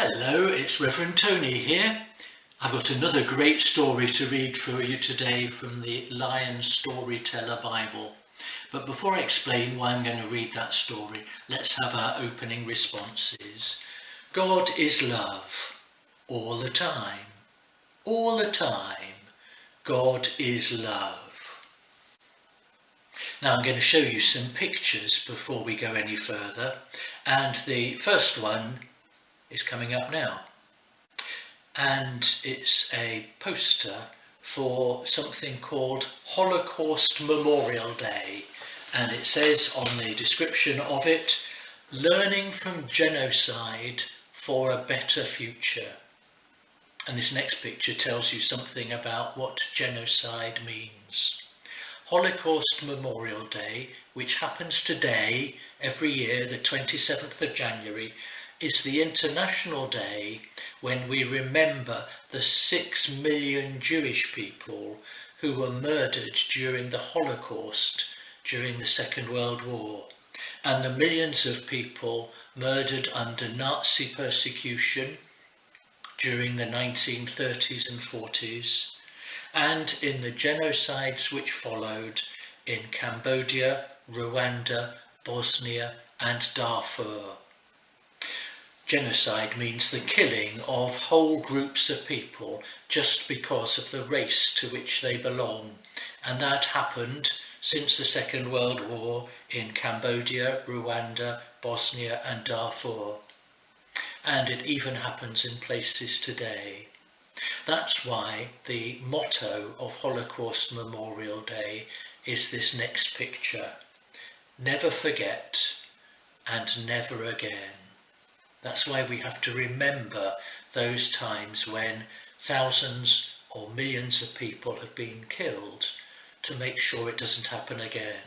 Hello, it's Reverend Tony here. I've got another great story to read for you today from the Lion Storyteller Bible. But before I explain why I'm going to read that story, let's have our opening responses. God is love, all the time. All the time, God is love. Now I'm going to show you some pictures before we go any further, and the first one is coming up now, and it's a poster for something called Holocaust Memorial Day, and it says on the description of it, learning from genocide for a better future. And this next picture tells you something about what genocide means. Holocaust Memorial Day, which happens today, every year, the 27th of January, is the international day when we remember the 6 million Jewish people who were murdered during the Holocaust, during the Second World War, and the millions of people murdered under Nazi persecution during the 1930s and 40s, and in the genocides which followed in Cambodia, Rwanda, Bosnia and Darfur. Genocide means the killing of whole groups of people just because of the race to which they belong, and that happened since the Second World War in Cambodia, Rwanda, Bosnia and Darfur. And it even happens in places today. That's why the motto of Holocaust Memorial Day is this next picture: never forget and never again. That's why we have to remember those times when thousands or millions of people have been killed to make sure it doesn't happen again.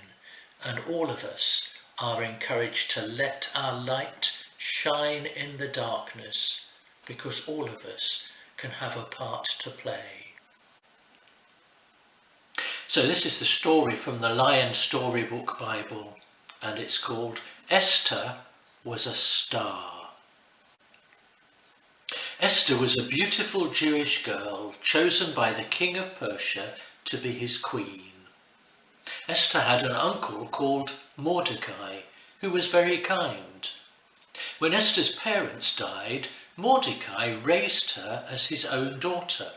And all of us are encouraged to let our light shine in the darkness, because all of us can have a part to play. So this is the story from the Lion Storybook Bible, and it's called Esther Was a Star. Esther was a beautiful Jewish girl chosen by the king of Persia to be his queen. Esther had an uncle called Mordecai, who was very kind. When Esther's parents died, Mordecai raised her as his own daughter,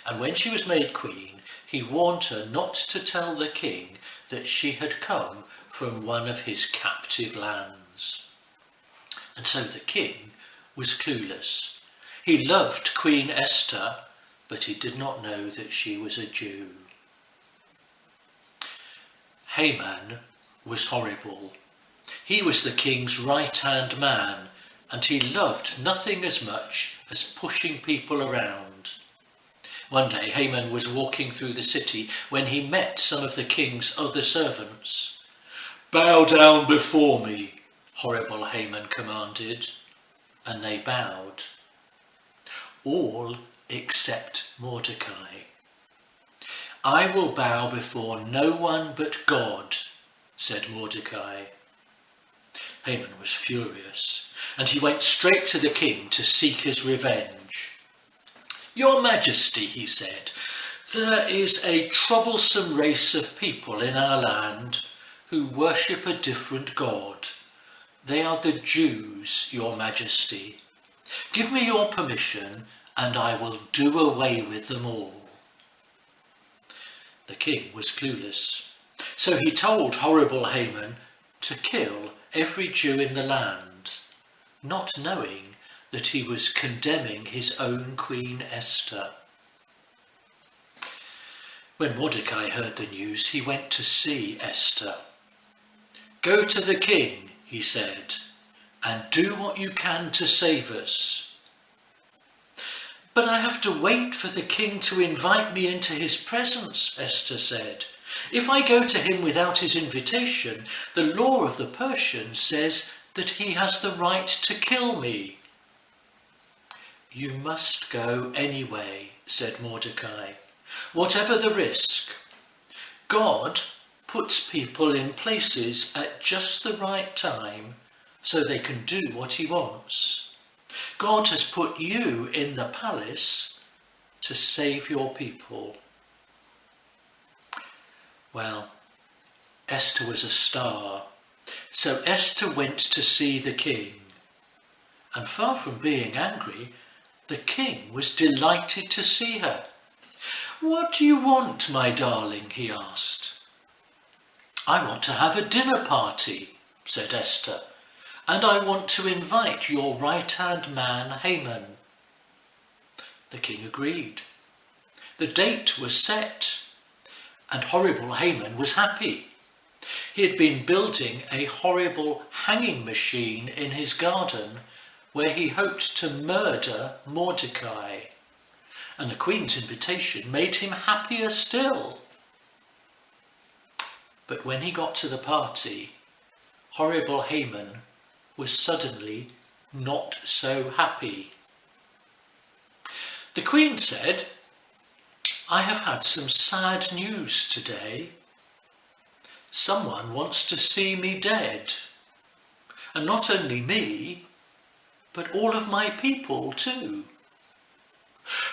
and when she was made queen, he warned her not to tell the king that she had come from one of his captive lands. And so the king was clueless. He loved Queen Esther, but he did not know that she was a Jew. Haman was horrible. He was the king's right-hand man, and he loved nothing as much as pushing people around. One day Haman was walking through the city when he met some of the king's other servants. "Bow down before me," horrible Haman commanded, and they bowed. All except Mordecai. "I will bow before no one but God," said Mordecai. Haman was furious, and he went straight to the king to seek his revenge. "Your Majesty," he said, "there is a troublesome race of people in our land who worship a different God. They are the Jews, Your Majesty. Give me your permission and I will do away with them all." The king was clueless, so he told horrible Haman to kill every Jew in the land, not knowing that he was condemning his own Queen Esther. When Mordecai heard the news, he went to see Esther. "Go to the king," he said, "and do what you can to save us." "But I have to wait for the king to invite me into his presence," Esther said. "If I go to him without his invitation, the law of the Persians says that he has the right to kill me." "You must go anyway," said Mordecai, "whatever the risk. God puts people in places at just the right time so they can do what he wants. God has put you in the palace to save your people. Well, Esther was a star. So Esther went to see the king. And far from being angry, the king was delighted to see her. "What do you want, my darling?" he asked. "I want to have a dinner party," said Esther, "and I want to invite your right-hand man Haman." The king agreed. The date was set, and horrible Haman was happy. He had been building a horrible hanging machine in his garden where he hoped to murder Mordecai, and the queen's invitation made him happier still. But when he got to the party, horrible Haman was suddenly not so happy. The queen said, "I have had some sad news today. Someone wants to see me dead, and not only me, but all of my people too."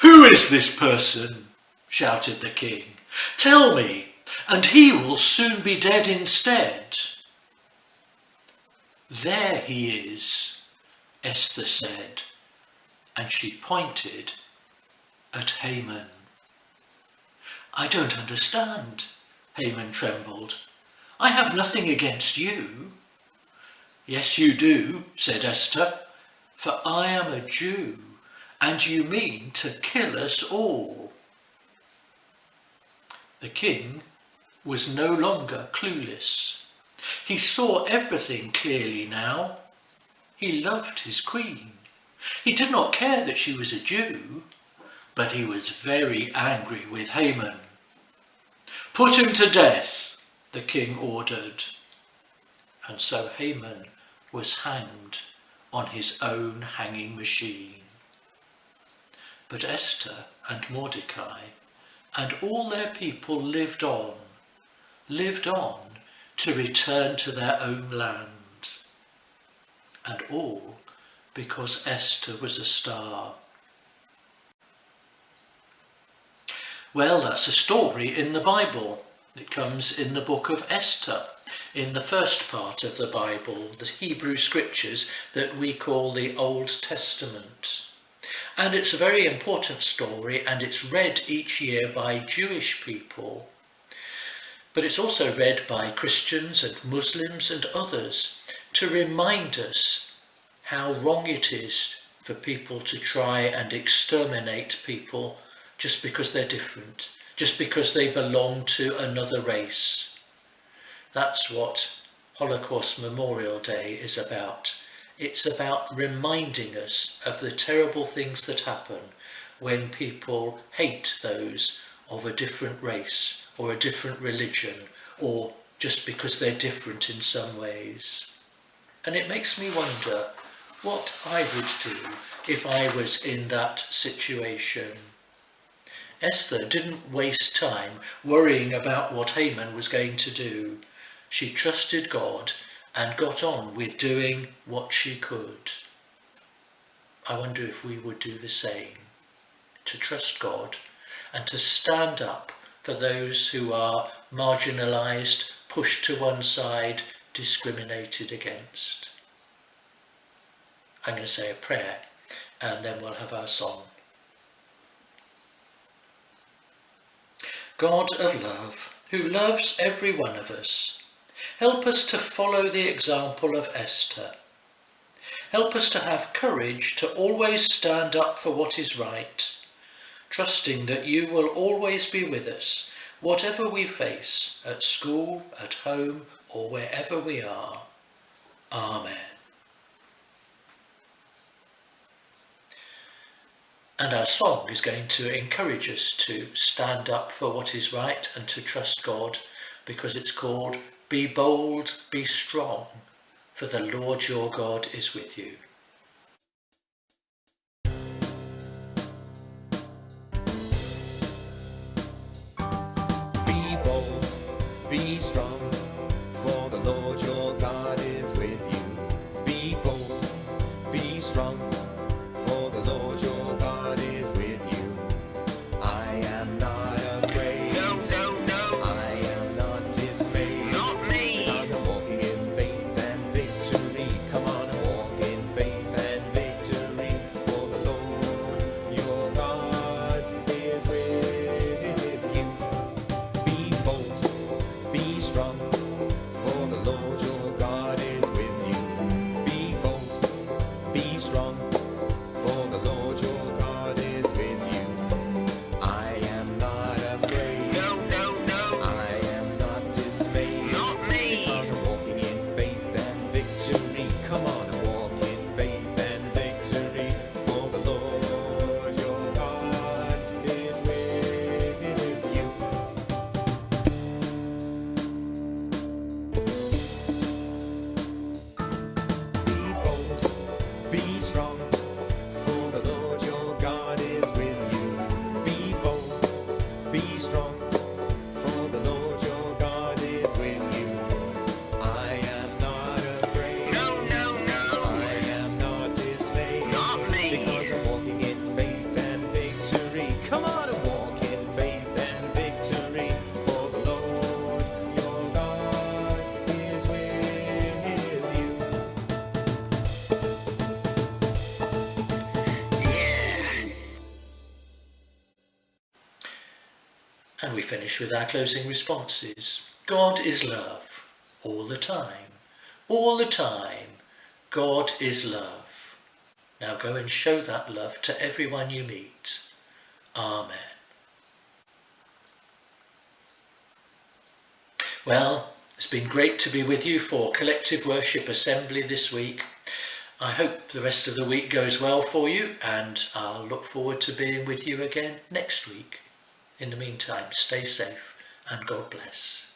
"Who is this person?" shouted the king. "Tell me, and he will soon be dead instead." "There he is," Esther said, and she pointed at Haman. "I don't understand," Haman trembled. "I have nothing against you." "Yes, you do," said Esther, "for I am a Jew, and you mean to kill us all." The king was no longer clueless. He saw everything clearly now. He loved his queen. He did not care that she was a Jew, but he was very angry with Haman. "Put him to death," the king ordered. And so Haman was hanged on his own hanging machine. But Esther and Mordecai and all their people lived on to return to their own land. And all because Esther was a star. Well, that's a story in the Bible. It comes in the book of Esther, in the first part of the Bible, the Hebrew scriptures that we call the Old Testament. And it's a very important story, and it's read each year by Jewish people. But it's also read by Christians and Muslims and others to remind us how wrong it is for people to try and exterminate people just because they're different, just because they belong to another race. That's what Holocaust Memorial Day is about. It's about reminding us of the terrible things that happen when people hate those of a different race or a different religion, or just because they're different in some ways. And it makes me wonder what I would do if I was in that situation. Esther didn't waste time worrying about what Haman was going to do. She trusted God and got on with doing what she could. I wonder if we would do the same, to trust God and to stand up for those who are marginalised, pushed to one side, discriminated against. I'm going to say a prayer and then we'll have our song. God of love, who loves every one of us, help us to follow the example of Esther. Help us to have courage to always stand up for what is right, trusting that you will always be with us, whatever we face, at school, at home, or wherever we are. Amen. And our song is going to encourage us to stand up for what is right and to trust God, because it's called "Be bold, be strong, for the Lord your God is with you." Be bold, be strong, for the Lord your God is with you. Be bold, be strong, Come on and walk in faith and victory, for the Lord your God is with you. Be bold, be strong, for the Lord your God is with you. Be bold, be strong, for the Lord your God is with you. I am not afraid. No, no, no. I am not dismayed. Not me. Because I'm walking in faith and victory. Come on and walk in faith and victory. For the Lord your God is with you. Yeah. And we finish with our closing responses. God is love, all the time. All the time, God is love. Now go and show that love to everyone you meet. Amen. Well, it's been great to be with you for Collective Worship Assembly this week. I hope the rest of the week goes well for you, and I'll look forward to being with you again next week. In the meantime, stay safe and God bless.